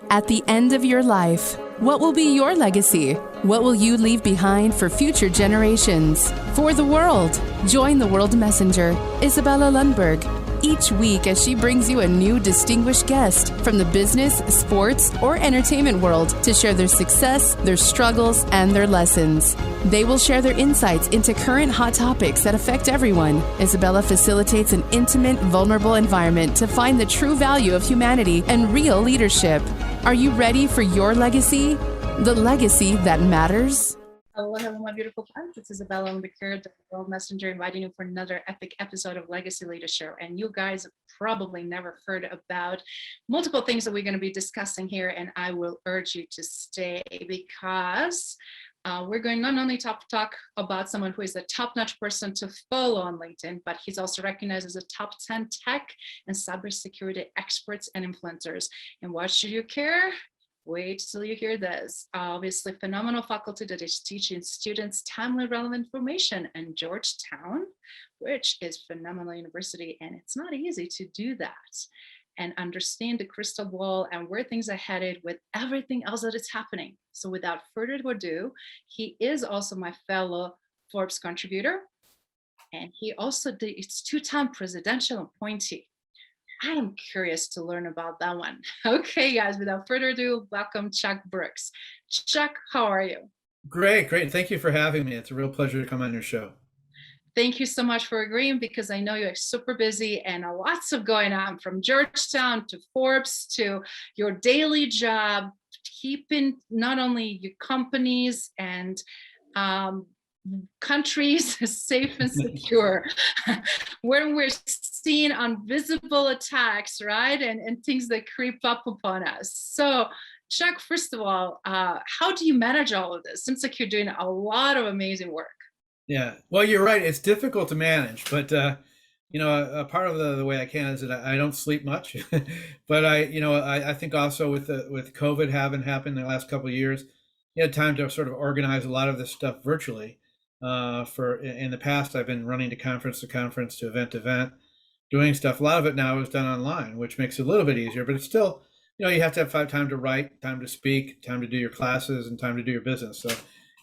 At the end of your life, what will be your legacy? What will you leave behind for future generations? For the world, join the World Messenger, Izabela Lundberg, each week as she brings you a new distinguished guest from the business, sports, or entertainment world to share their success, their struggles, and their lessons. They will share their insights into current hot topics that affect everyone. Izabela facilitates an intimate, vulnerable environment to find the true value of humanity and real leadership. Are you ready for your legacy? The legacy that matters? Hello, my beautiful friends. This is Izabela Lundberg, the World Messenger, inviting you for another epic episode of Legacy Leadership. And you guys have probably never heard about multiple things that we're going to be discussing here. And I will urge you to stay because we're going not only to talk about someone who is a top-notch person to follow on LinkedIn, but he's also recognized as a top 10 tech and cybersecurity experts and influencers. And why should you care? Wait till you hear this. Obviously, phenomenal faculty that is teaching students timely, relevant information in Georgetown, which is phenomenal university, and it's not easy to do that and understand the crystal ball and where things are headed with everything else that is happening. So without further ado, he is also my fellow Forbes contributor, and he also is two-time presidential appointee. I am curious to learn about that one. Okay, guys, without further ado, welcome Chuck Brooks. Chuck, how are you? Great. Thank you for having me. It's a real pleasure to come on your show. Thank you so much for agreeing because I know you're super busy and lots of going on from Georgetown to Forbes to your daily job, keeping not only your companies and countries safe and secure when we're seeing invisible attacks, right? And things that creep up upon us. So Chuck, first of all, how do you manage all of this? Seems like you're doing a lot of amazing work. Yeah, well, you're right. It's difficult to manage, but a part of the way I can is that I don't sleep much. But I think also with COVID having happened in the last couple of years, you had time to sort of organize a lot of this stuff virtually. In the past, I've been running to conference to event, doing stuff. A lot of it now is done online, which makes it a little bit easier, but it's still, you have to have time to write, time to speak, time to do your classes, and time to do your business. So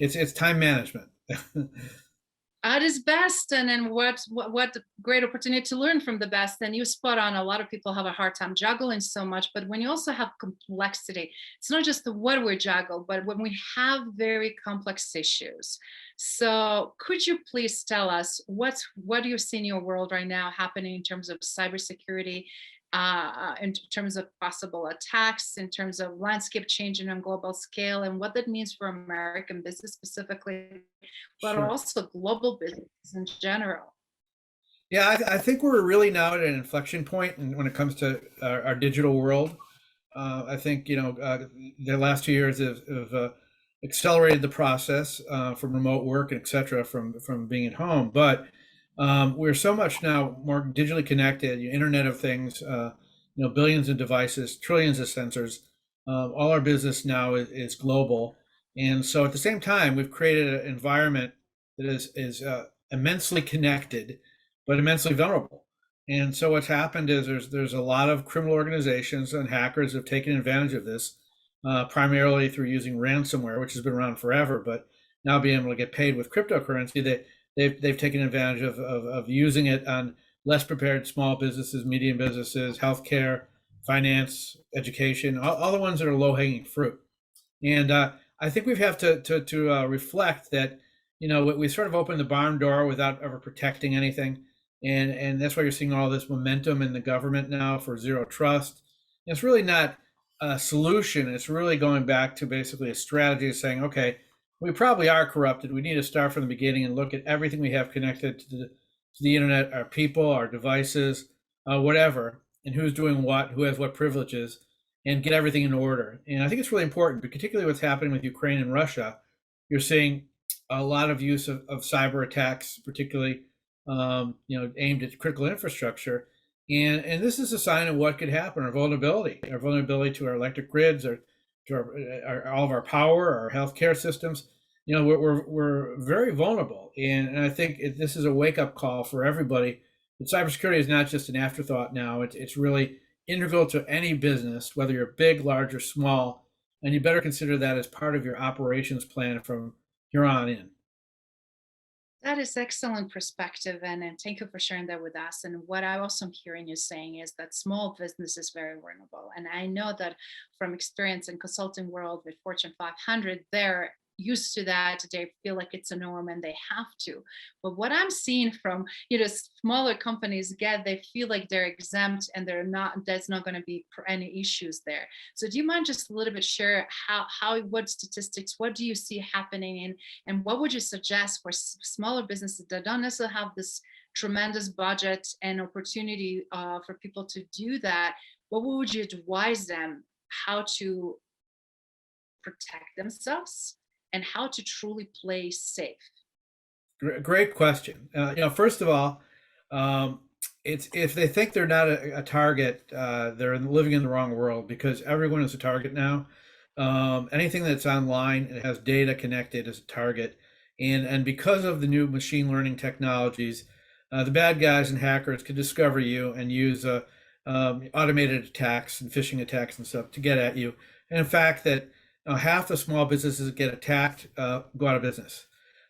it's time management. At his best, and then what great opportunity to learn from the best. And you spot on, a lot of people have a hard time juggling so much, but when you also have complexity, it's not just the what we juggle, but when we have very complex issues. So could you please tell us what do you see in your world right now happening in terms of cybersecurity, in terms of possible attacks, in terms of landscape changing on global scale, and what that means for American business specifically, but Sure. also global business in general? Yeah, I think we're really now at an inflection point when it comes to our digital world. I think the last 2 years have accelerated the process from remote work and et cetera from being at home. But we're so much now more digitally connected, Internet of Things, billions of devices, trillions of sensors. All our business now is global. And so at the same time, we've created an environment that is immensely connected, but immensely vulnerable. And so what's happened is there's a lot of criminal organizations and hackers have taken advantage of this, primarily through using ransomware, which has been around forever, but now being able to get paid with cryptocurrency, they've taken advantage of using it on less prepared small businesses, medium businesses, healthcare, finance, education, all the ones that are low-hanging fruit. And I think we have to reflect that, we sort of opened the barn door without ever protecting anything. And that's why you're seeing all this momentum in the government now for zero trust. It's really not a solution. It's really going back to basically a strategy of saying, okay, we probably are corrupted. We need to start from the beginning and look at everything we have connected to the internet, our people, our devices, whatever, and who's doing what, who has what privileges, and get everything in order. And I think it's really important, particularly what's happening with Ukraine and Russia. You're seeing a lot of use of cyber attacks, particularly aimed at critical infrastructure. And this is a sign of what could happen, our vulnerability to our electric grids, or to all of our power, our healthcare systems. We're very vulnerable. And I think this is a wake-up call for everybody. But cybersecurity is not just an afterthought now. It's really integral to any business, whether you're big, large, or small, and you better consider that as part of your operations plan from here on in. That is excellent perspective, and thank you for sharing that with us. And what I also am hearing you saying is that small business is very vulnerable. And I know that from experience in consulting world with Fortune 500, they're used to that. They feel like it's a norm and they have to. But what I'm seeing from smaller companies get, they feel like they're exempt and they're not. There's not going to be any issues there. So do you mind just a little bit share how what statistics, what do you see happening in, and what would you suggest for smaller businesses that don't necessarily have this tremendous budget and opportunity for people to do that? What would you advise them how to protect themselves and how to truly play safe? Great question. First of all, um, it's if they think they're not a target, they're living in the wrong world because everyone is a target now. Anything that's online and has data connected is a target, and because of the new machine learning technologies, the bad guys and hackers can discover you and use automated attacks and phishing attacks and stuff to get at you. And in fact, that half the small businesses that get attacked go out of business.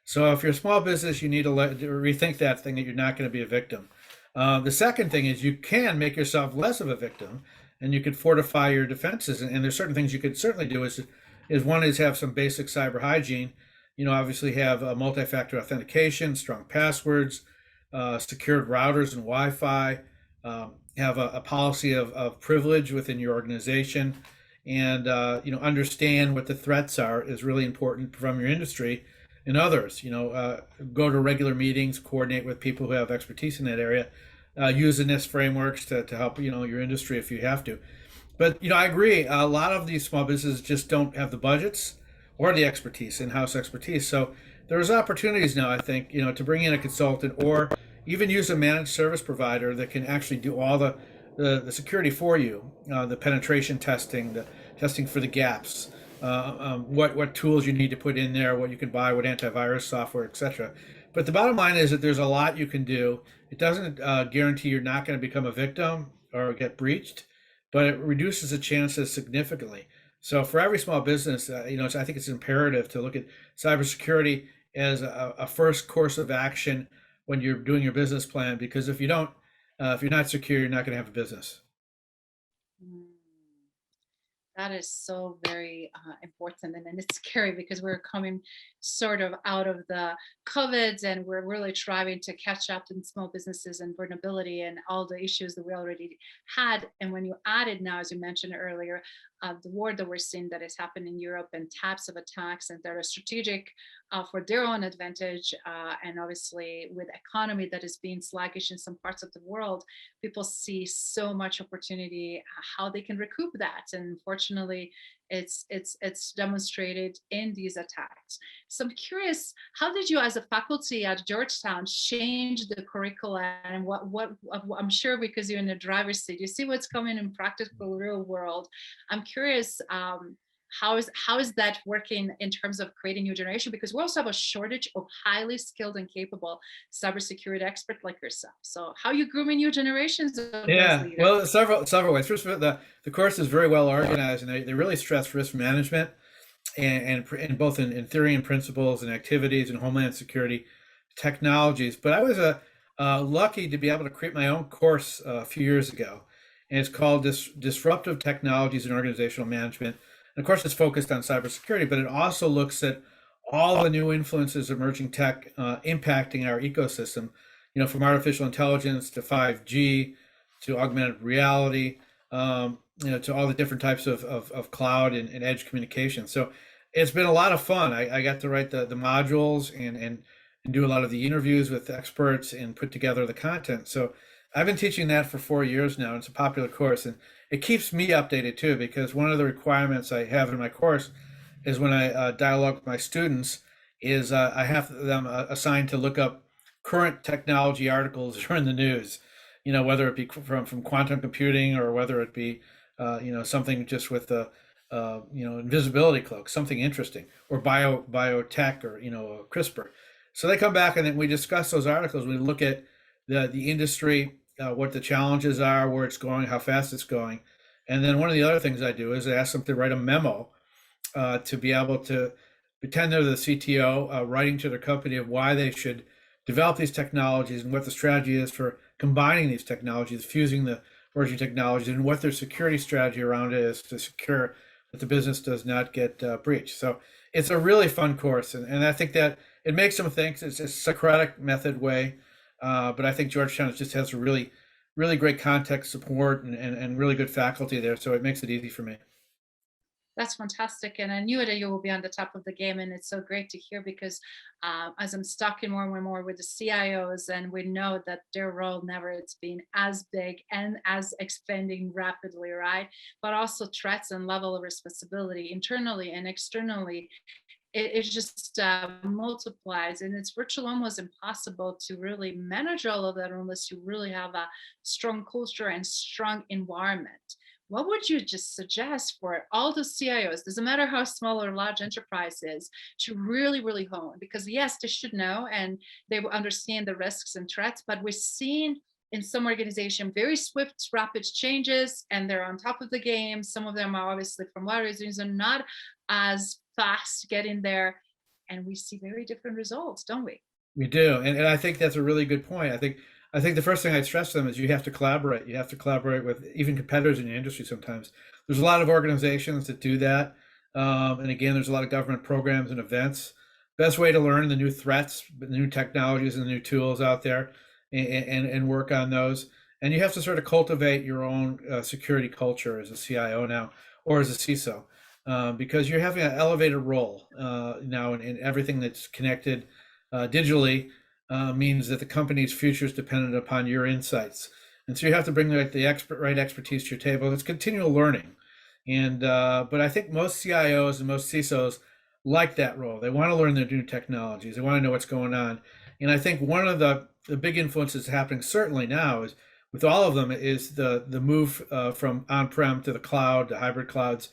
So if you're a small business, you need to rethink that thing that you're not going to be a victim. The second thing is you can make yourself less of a victim, and you could fortify your defenses. And there's certain things you could certainly do. Is one is have some basic cyber hygiene. Obviously have multi-factor authentication, strong passwords, secured routers and Wi-Fi. Have a policy of privilege within your organization, and understand what the threats are is really important from your industry and others. Go to regular meetings, coordinate with people who have expertise in that area, use the NIST frameworks to help your industry if you have to. But I agree. A lot of these small businesses just don't have the budgets or the expertise, in-house expertise. So there's opportunities now, I think, to bring in a consultant or even use a managed service provider that can actually do all the security for you, the penetration testing, the testing for the gaps, what tools you need to put in there, what you can buy, what antivirus software, etc. But the bottom line is that there's a lot you can do. It doesn't guarantee you're not going to become a victim or get breached, but it reduces the chances significantly. So for every small business, I think it's imperative to look at cybersecurity as a first course of action when you're doing your business plan, because if you're not secure, you're not going to have a business. Mm. That is so very important, and it's scary because we're coming sort of out of the COVID, and we're really trying to catch up in small businesses and vulnerability and all the issues that we already had. And when you added now, as you mentioned earlier, the war that we're seeing that is happening in Europe and types of attacks, and that are strategic for their own advantage, and obviously with economy that is being sluggish in some parts of the world, people see so much opportunity how they can recoup that. And unfortunately, it's demonstrated in these attacks. So I'm curious, how did you as a faculty at Georgetown change the curricula, and what I'm sure because you're in the driver's seat, you see what's coming in practical real world. I'm curious, how is that working in terms of creating new generation? Because we also have a shortage of highly skilled and capable cybersecurity experts like yourself. So how are you grooming new generations of those Yeah, leaders? well, several ways. First, the course is very well organized, and they really stress risk management and both in theory and principles and activities and homeland security technologies. But I was lucky to be able to create my own course a few years ago, and it's called Disruptive Technologies in Organizational Management. And of course, it's focused on cybersecurity, but it also looks at all the new influences of emerging tech impacting our ecosystem, from artificial intelligence to 5G to augmented reality, to all the different types of cloud and edge communication. So it's been a lot of fun. I got to write the modules and do a lot of the interviews with experts and put together the content. So I've been teaching that for 4 years now. It's a popular course, and it keeps me updated too, because one of the requirements I have in my course is when I dialogue with my students is I have them assigned to look up current technology articles that are in the news, whether it be from quantum computing or whether it be, something just with the, invisibility cloak, something interesting, or biotech or, CRISPR. So they come back and then we discuss those articles. We look at the industry what the challenges are, where it's going, how fast it's going. And then one of the other things I do is I ask them to write a memo to be able to pretend they're the CTO, writing to their company of why they should develop these technologies and what the strategy is for combining these technologies, fusing the emerging technologies, and what their security strategy around it is to secure that the business does not get breached. So it's a really fun course, and I think that it makes them think. It's a Socratic method way, but I think Georgetown just has a really great context support and really good faculty there, so it makes it easy for me. That's fantastic. And I knew that you will be on the top of the game. And it's so great to hear because as I'm talking more and more with the CIOs, and we know that their role never it's been as big and as expanding rapidly, right? But also threats and level of responsibility internally and externally. It just multiplies, and it's virtually almost impossible to really manage all of that unless you really have a strong culture and strong environment. What would you just suggest for all the CIOs, doesn't matter how small or large enterprise is, to really hone? Because yes, they should know and they will understand the risks and threats, but we're seeing in some organization very swift, rapid changes, and they're on top of the game. Some of them are obviously from various reasons are not as fast getting there, and we see very different results, don't we? We do, and I think that's a really good point. I think the first thing I'd stress to them is you have to collaborate. You have to collaborate with even competitors in your industry. Sometimes there's a lot of organizations that do that, and again, there's a lot of government programs and events. Best way to learn the new threats, the new technologies, and the new tools out there, and work on those. And you have to sort of cultivate your own security culture as a CIO now, or as a CISO, because you're having an elevated role now in everything that's connected digitally, means that the company's future is dependent upon your insights. And so you have to bring the right expertise to your table. It's continual learning. And but I think most CIOs and most CISOs like that role. They want to learn the new technologies. They want to know what's going on. And I think one of the big influences happening certainly now is with all of them is the move from on-prem to the cloud, to hybrid clouds.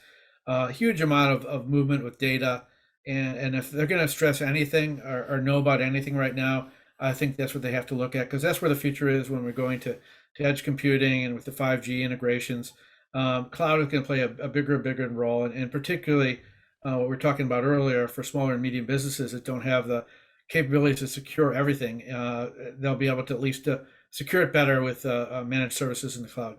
A huge amount of movement with data. And if they're going to stress anything or know about anything right now, I think that's what they have to look at, because that's where the future is when we're going to edge computing and with the 5G integrations. Cloud is going to play a bigger role, and particularly what we we're talking about earlier for smaller and medium businesses that don't have the capabilities to secure everything. They'll be able to at least secure it better with managed services in the cloud.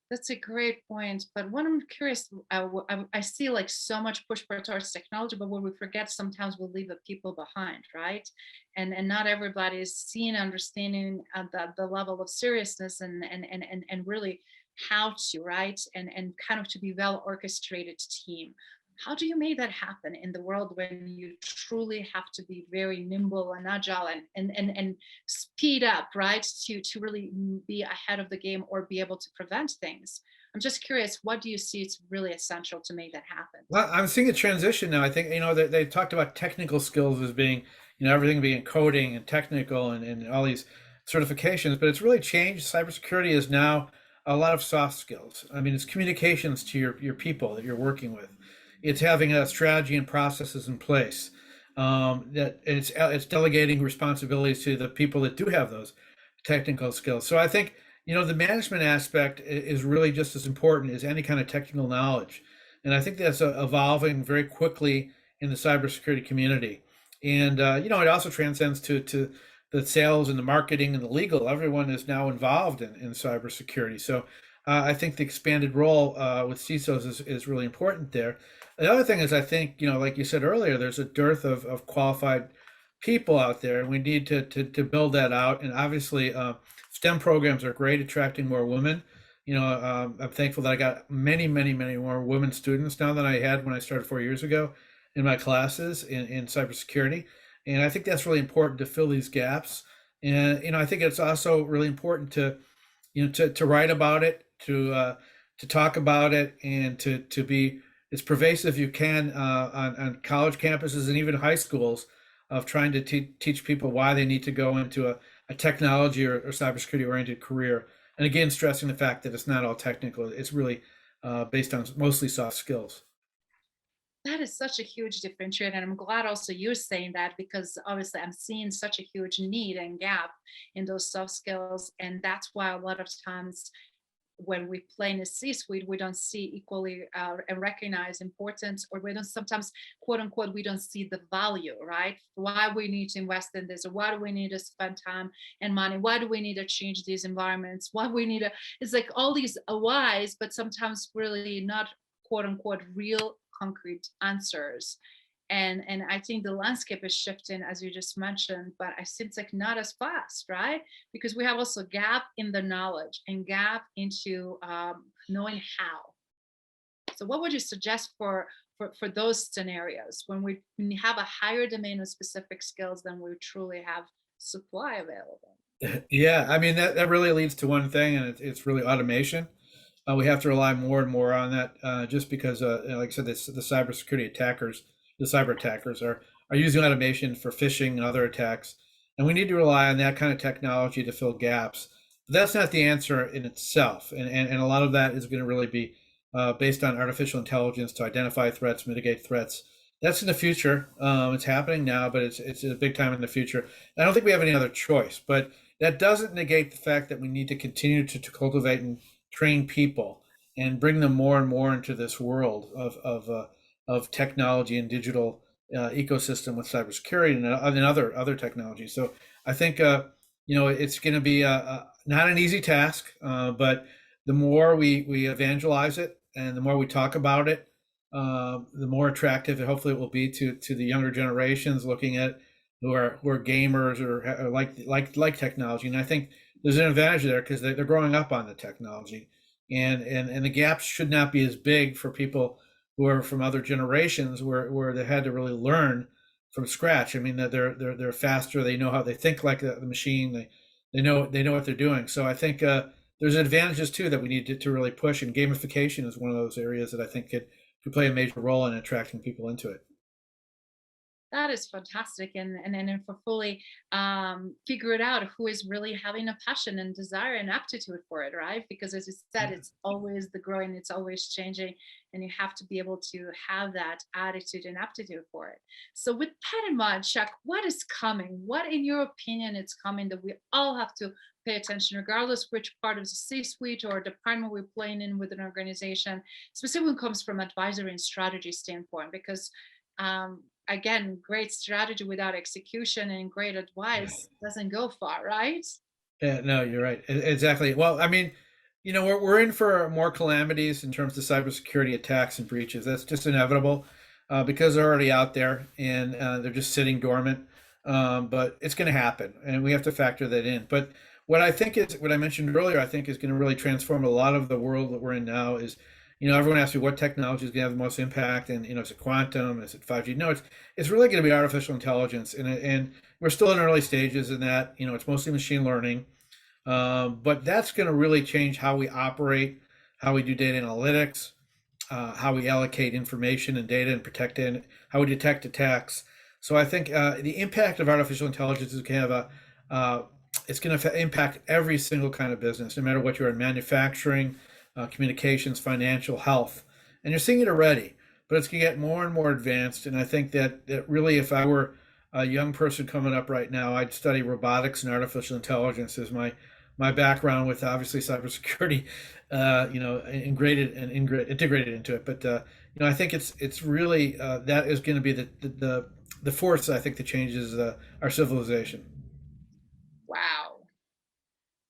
That's a great point. But what I'm curious, I see like so much push towards technology, but what we forget sometimes we leave the people behind, right? And not everybody is seeing, understanding the level of seriousness and really how to, right? And kind of to be well orchestrated team. How do you make that happen in the world when you truly have to be very nimble and agile and speed up, right? To really be ahead of the game or be able to prevent things. I'm just curious, what do you see is really essential to make that happen? Well, I'm seeing a transition now. I think, they talked about technical skills as being, everything being coding and technical and all these certifications, but it's really changed. Cybersecurity is now a lot of soft skills. I mean, it's communications to your people that you're working with. It's having a strategy and processes in place. That it's delegating responsibilities to the people that do have those technical skills. So I think, the management aspect is really just as important as any kind of technical knowledge. And I think that's evolving very quickly in the cybersecurity community. And, it also transcends to the sales and the marketing and the legal. Everyone is now involved in cybersecurity. So I think the expanded role with CISOs is really important there. The other thing is, I think, like you said earlier, there's a dearth of qualified people out there, and we need to build that out. And obviously, STEM programs are great, attracting more women. I'm thankful that I got many more women students now than I had when I started 4 years ago in my classes in cybersecurity. And I think that's really important to fill these gaps. And, I think it's also really important to write about it, to talk about it, and to be as pervasive you can on college campuses and even high schools, of trying to teach people why they need to go into a technology or cybersecurity oriented career. And again, stressing the fact that it's not all technical. It's really based on mostly soft skills. That is such a huge differentiator. And I'm glad also you're saying that, because obviously I'm seeing such a huge need and gap in those soft skills. And that's why a lot of times when we play in a C-suite, we don't see equally and recognize importance, or we don't sometimes, quote unquote, we don't see the value, right? Why we need to invest in this, or why do we need to spend time and money? Why do we need to change these environments? Why we need to, it's like all these whys, but sometimes really not, quote unquote, real concrete answers. And I think the landscape is shifting, as you just mentioned, but it seems like not as fast, right? Because we have also gap in the knowledge and gap into knowing how. So what would you suggest for those scenarios when we have a higher demand of specific skills than we truly have supply available? Yeah, I mean that really leads to one thing, and it's really automation. We have to rely more and more on that, just because, like I said, the cybersecurity attackers, the cyber attackers, are using automation for phishing and other attacks, and we need to rely on that kind of technology to fill gaps. But that's not the answer in itself, and a lot of that is going to really be based on artificial intelligence to identify threats, mitigate threats. That's in the future. It's happening now, but it's a big time in the future. I don't think we have any other choice, but that doesn't negate the fact that we need to continue to cultivate and train people and bring them more and more into this world of technology and digital ecosystem with cybersecurity and other technologies. So I think it's going to be not an easy task, but the more we evangelize it and the more we talk about it, the more attractive and hopefully it will be to the younger generations looking at who are gamers or like technology. And I think there's an advantage there because they're growing up on the technology, and the gaps should not be as big for people who are from other generations where they had to really learn from scratch. I mean that they're faster. They know how they think like the machine. They know what they're doing. So I think there's advantages too that we need to really push. And gamification is one of those areas that I think could play a major role in attracting people into it. That is fantastic. And then if we fully figure it out who is really having a passion and desire and aptitude for it, right? Because as you said, it's always the growing, it's always changing, and you have to be able to have that attitude and aptitude for it. So with that in mind, Chuck, what is coming? What in your opinion is coming that we all have to pay attention, regardless which part of the C-suite or department we're playing in with an organization, specifically when it comes from advisory and strategy standpoint, because again, great strategy without execution and great advice doesn't go far, right? Yeah, no, you're right. Exactly. Well, I mean, we're in for more calamities in terms of cybersecurity attacks and breaches. That's just inevitable because they're already out there and they're just sitting dormant. But it's going to happen, and we have to factor that in. But what I mentioned earlier, I think is going to really transform a lot of the world that we're in now. Is everyone asks me what technology is going to have the most impact, and is it quantum, is it 5G? No, it's really going to be artificial intelligence, and we're still in early stages in that. It's mostly machine learning, but that's going to really change how we operate, how we do data analytics, how we allocate information and data and protect it, how we detect attacks. So I think the impact of artificial intelligence is going to have it's going to impact every single kind of business, no matter what you're in, manufacturing, communications, financial, health, and you're seeing it already. But it's going to get more and more advanced. And I think that really, if I were a young person coming up right now, I'd study robotics and artificial intelligence as my background, with obviously cybersecurity, integrated into it. But I think it's really that is going to be the force, I think, that changes our civilization. Wow.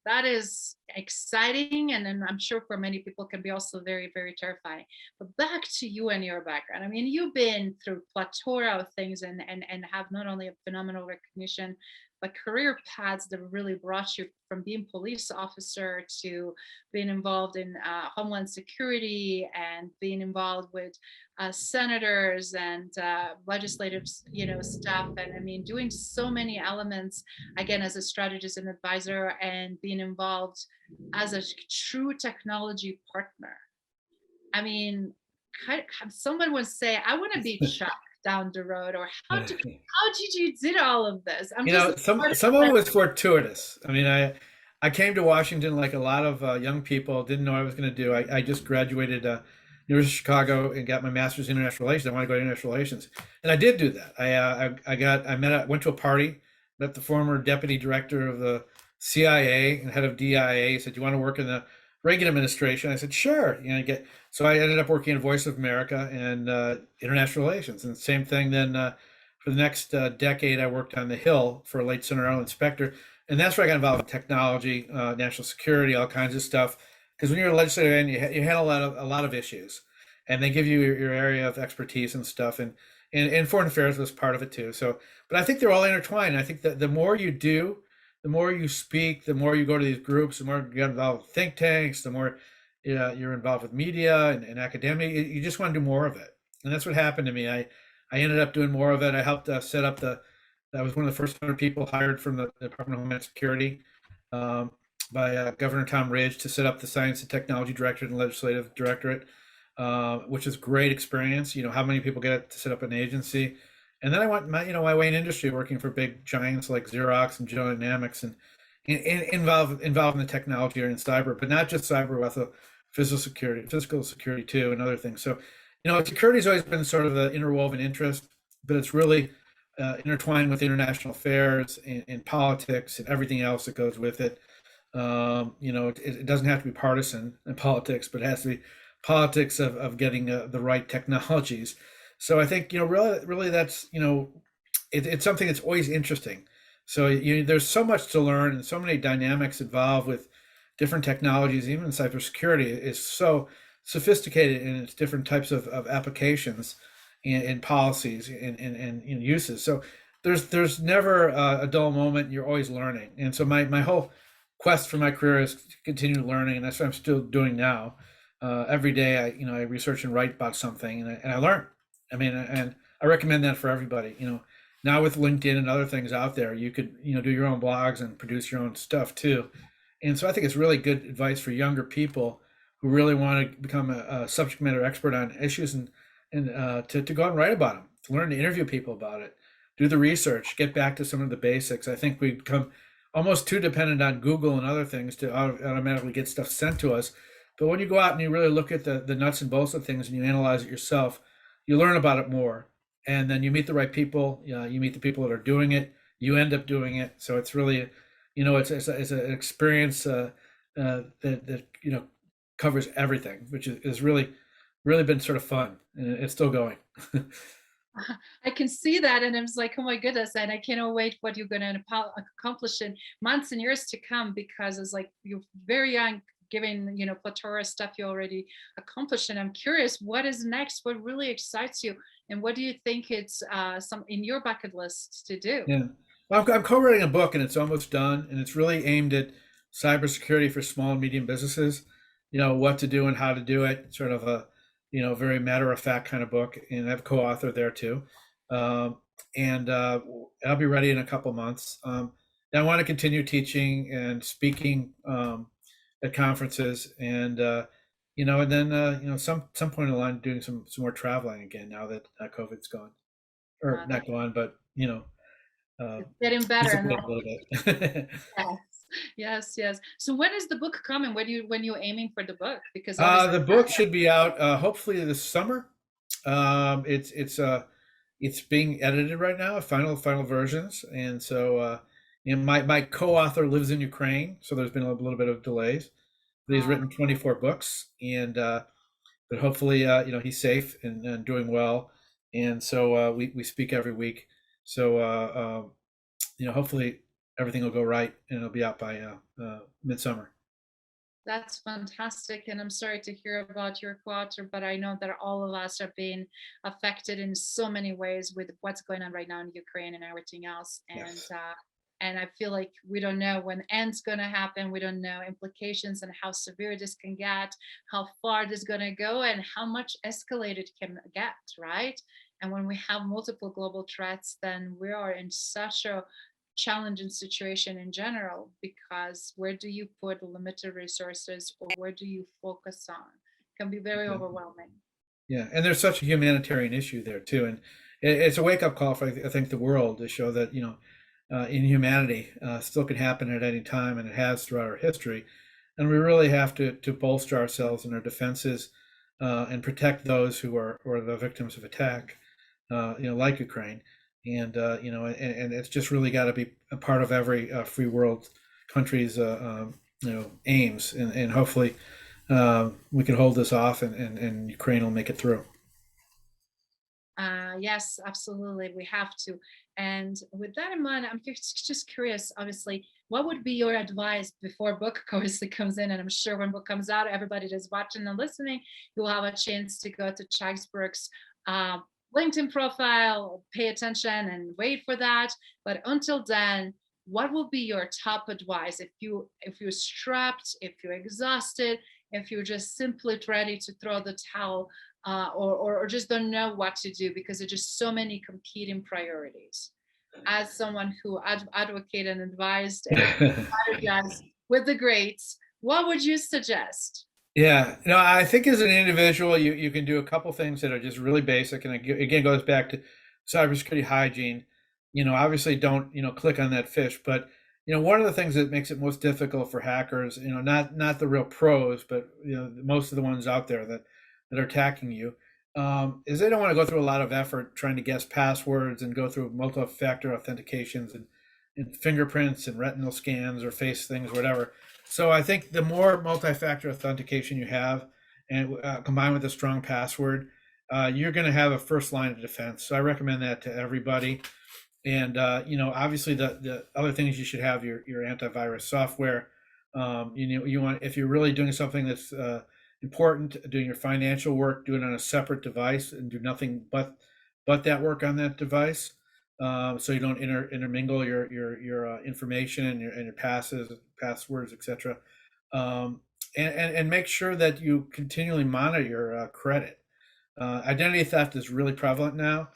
That is exciting, and then I'm sure for many people can be also very, very terrifying. But back to you and your background. I mean, you've been through plethora of things and have not only a phenomenal recognition, but career paths that really brought you from being police officer to being involved in homeland security and being involved with senators and legislative, staff. And I mean, doing so many elements, again, as a strategist and advisor, and being involved as a true technology partner. I mean, someone would say, I want to be Chuck down the road, or how did you did all of this? Some of it was fortuitous. I mean, I came to Washington like a lot of young people, didn't know what I was going to do. I just graduated University of Chicago and got my master's in international relations. I want to go to international relations, and I did do that. I went to a party, met the former deputy director of the CIA and head of DIA. He said, "You want to work in the Reagan administration?" I said, "Sure." So I ended up working at Voice of America and international relations, and same thing. Then for the next decade, I worked on the Hill for a late Senator Arnold Inspector, and that's where I got involved in technology, national security, all kinds of stuff. Because when you're a legislator and you handle a lot of issues, and they give you your area of expertise and stuff, and foreign affairs was part of it too. So, but I think they're all intertwined. I think that the more you do, the more you speak, the more you go to these groups, the more you get involved with think tanks, the more you're involved with media and academia. You just want to do more of it, and that's what happened to me. I ended up doing more of it. I helped set up I was one of the first 100 people hired from the Department of Homeland Security um, by Governor Tom Ridge to set up the Science and Technology Directorate and Legislative Directorate, which is great experience. How many people get to set up an agency? And then I went my way in industry, working for big giants like Xerox and General Dynamics, and involved in the technology or in cyber, but not just cyber, with physical security too, and other things. So, security has always been sort of the interwoven interest, but it's really intertwined with international affairs and politics and everything else that goes with it. It doesn't have to be partisan in politics, but it has to be politics of getting the right technologies. So I think, really that's, it's something that's always interesting. So there's so much to learn and so many dynamics involved with different technologies. Even cybersecurity is so sophisticated in its different types of applications and policies and uses. So there's never a dull moment. You're always learning. And so my whole quest for my career is to continue learning, and that's what I'm still doing now. Every day I research and write about something, and I learn. I mean, and I recommend that for everybody. Now with LinkedIn and other things out there, you could do your own blogs and produce your own stuff too. And so I think it's really good advice for younger people who really want to become a subject matter expert on issues, and to go out and write about them, to learn to interview people about it, do the research, get back to some of the basics. I think we become almost too dependent on Google and other things to automatically get stuff sent to us. But when you go out and you really look at the nuts and bolts of things and you analyze it yourself, you learn about it more. And then you meet the right people. You meet the people that are doing it. You end up doing it. So it's really, it's an experience that covers everything, which is really been sort of fun, and it's still going. I can see that, and I was like, oh my goodness, and I cannot wait what you're going to accomplish in months and years to come, because it's like you're very young, given plethora of stuff you already accomplished. And I'm curious, what is next? What really excites you, and what do you think it's some in your bucket list to do? Yeah, well, I'm co-writing a book, and it's almost done, and it's really aimed at cybersecurity for small and medium businesses. What to do and how to do it. Sort of a very matter of fact kind of book, and I have a co-author there too. And I'll be ready in a couple months. I want to continue teaching and speaking at conferences, and and then some point in the line doing some more traveling again now that COVID's gone, or not gone, but it's getting better a little bit. Yes. So when is the book coming? When you're aiming for the book? Because the book should be out hopefully this summer. It's being edited right now, final versions, and so my co-author lives in Ukraine, so there's been a little bit of delays. But he's written 24 books, and but hopefully he's safe and doing well, and so we speak every week. So hopefully everything will go right, and it'll be out by midsummer. That's fantastic. And I'm sorry to hear about your co-author, but I know that all of us are being affected in so many ways with what's going on right now in Ukraine and everything else. And Yes. and I feel like we don't know when end's going to happen. We don't know implications and how severe this can get, how far this is going to go, and how much escalated it can get, right? And when we have multiple global threats, then we are in such a challenging situation in general, because where do you put limited resources, or where do you focus on? It can be very Yeah. overwhelming. Yeah, and there's such a humanitarian issue there too, and it's a wake up call for I think the world to show that inhumanity still can happen at any time, and it has throughout our history, and we really have to bolster ourselves and our defenses and protect those who are the victims of attack, like Ukraine. And and it's just really got to be a part of every free world country's aims, and hopefully we can hold this off, and Ukraine will make it through. Yes, absolutely. We have to. And with that in mind, I'm just curious, obviously, what would be your advice before book obviously comes in? And I'm sure when book comes out, everybody that's watching and listening, you'll have a chance to go to Chagsburg's LinkedIn profile, pay attention and wait for that. But until then, what will be your top advice if you're strapped, if you're exhausted, if you're just simply ready to throw the towel, or just don't know what to do because there's just so many competing priorities? As someone who advocated and advised and strategized with the greats, what would you suggest? Yeah, I think as an individual, you can do a couple things that are just really basic, and again goes back to cybersecurity hygiene. Obviously don't click on that fish, but one of the things that makes it most difficult for hackers, not the real pros, but most of the ones out there that are attacking you, is they don't want to go through a lot of effort trying to guess passwords and go through multi-factor authentications and fingerprints and retinal scans or face things, whatever. So I think the more multi-factor authentication you have, and combined with a strong password, you're going to have a first line of defense. So I recommend that to everybody. And obviously the other things you should have your antivirus software. You want, if you're really doing something that's important, doing your financial work, do it on a separate device and do nothing but that work on that device. So you don't intermingle your information and your passwords, etc. And make sure that you continually monitor your credit. Identity theft is really prevalent now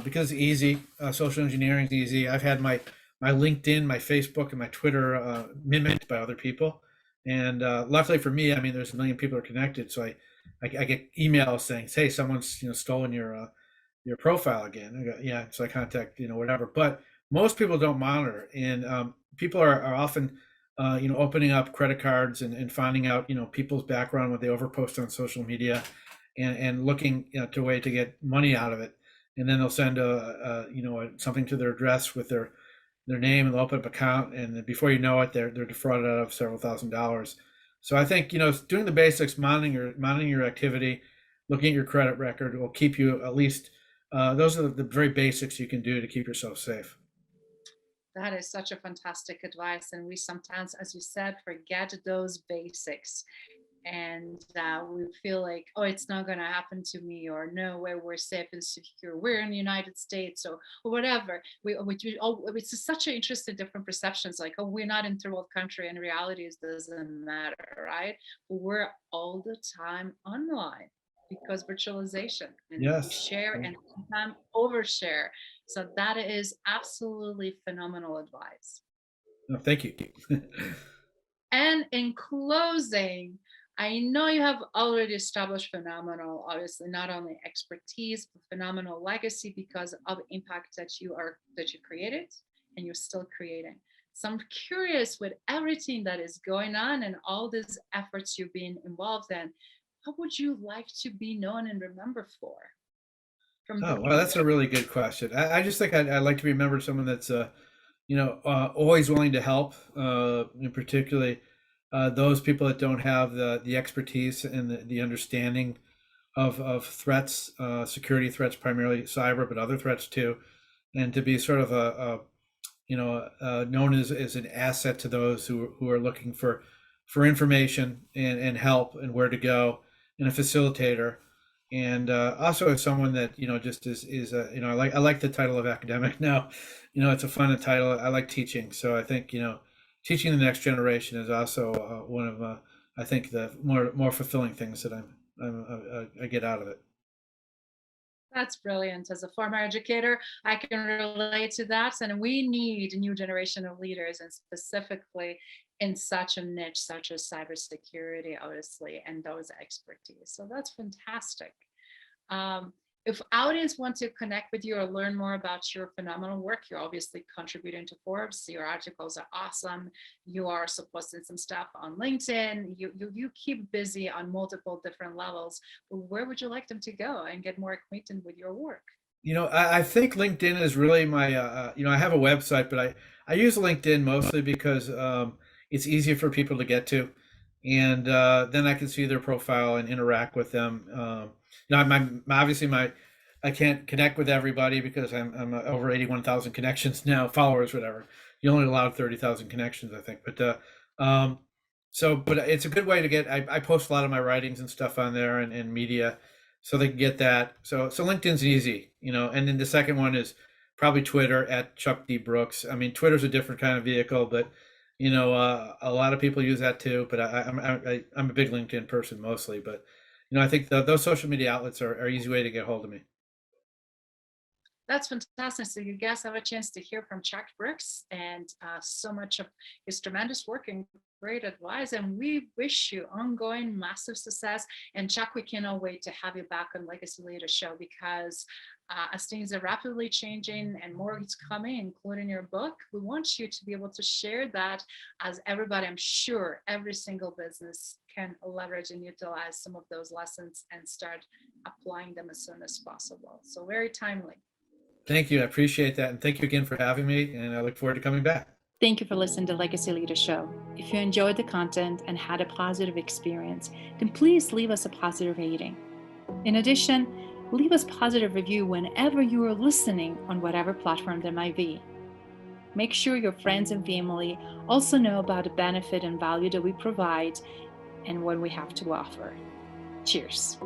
because it's easy. Social engineering is easy. I've had my LinkedIn, my Facebook, and my Twitter mimicked by other people, and luckily for me, I mean, there's a million people are connected, so I get emails saying, "Hey, someone's stolen your profile again." I go, yeah, so I contact whatever. But most people don't monitor, and people are often opening up credit cards and finding out people's background, what they overpost on social media, and looking to a way to get money out of it, and then they'll send something to their address with their name, and they'll open up an account, and before you know it, they're defrauded out of several $1,000s. So I think doing the basics, monitoring your activity, looking at your credit record will keep you at least. Those are the very basics you can do to keep yourself safe. That is such a fantastic advice, and we sometimes, as you said, forget those basics. And we feel like, oh, it's not going to happen to me, or no, we're safe and secure, we're in the United States, or whatever. It's such an interesting different perceptions, like, oh, we're not in third world country, and reality is doesn't matter, right? We're all the time online because virtualization, and we Yes. share and sometimes overshare. So that is absolutely phenomenal advice. No, thank you. And in closing, I know you have already established phenomenal, obviously, not only expertise, but phenomenal legacy because of impact that you created and you're still creating. So I'm curious, with everything that is going on and all these efforts you've been involved in, what would you like to be known and remembered for? Oh, well, that's a really good question. I just think I'd like to be remembered someone that's always willing to help, and particularly those people that don't have the expertise and the understanding of threats, security threats, primarily cyber, but other threats too, and to be sort of known as an asset to those who are looking for information and help and where to go, and a facilitator. And also as someone that just is I like the title of academic now. It's a fun title. I like teaching, so I think teaching the next generation is also one of I think the more fulfilling things that I get out of it. That's brilliant. As a former educator, I can relate to that. And we need a new generation of leaders, and specifically in such a niche such as cybersecurity, obviously, and those expertise. So that's fantastic. If audience want to connect with you or learn more about your phenomenal work, you're obviously contributing to Forbes. Your articles are awesome. You are also posting some stuff on LinkedIn. You keep busy on multiple different levels. Where would you like them to go and get more acquainted with your work? I think LinkedIn is really my, I have a website, but I use LinkedIn mostly because it's easier for people to get to. And then I can see their profile and interact with them. Obviously I can't connect with everybody because I'm over 81,000 connections now, followers, whatever. You only allowed 30,000 connections, I think. But it's a good way to get. I post a lot of my writings and stuff on there and media, so they can get that. So LinkedIn's easy, And then the second one is probably Twitter at Chuck D Brooks. I mean, Twitter's a different kind of vehicle, but a lot of people use that too. But I'm a big LinkedIn person mostly. But I think those social media outlets are easy way to get hold of me. That's fantastic. So you guys have a chance to hear from Chuck Brooks and so much of his tremendous work and great advice. And we wish you ongoing massive success. And Chuck, we cannot wait to have you back on Legacy Leader Show because as things are rapidly changing and more is coming, including your book, we want you to be able to share that as everybody, I'm sure every single business can leverage and utilize some of those lessons and start applying them as soon as possible. So very timely. Thank you. I appreciate that. And thank you again for having me. And I look forward to coming back. Thank you for listening to Legacy Leader Show. If you enjoyed the content and had a positive experience, then please leave us a positive rating. In addition, leave us a positive review whenever you are listening on whatever platform there might be. Make sure your friends and family also know about the benefit and value that we provide and what we have to offer. Cheers.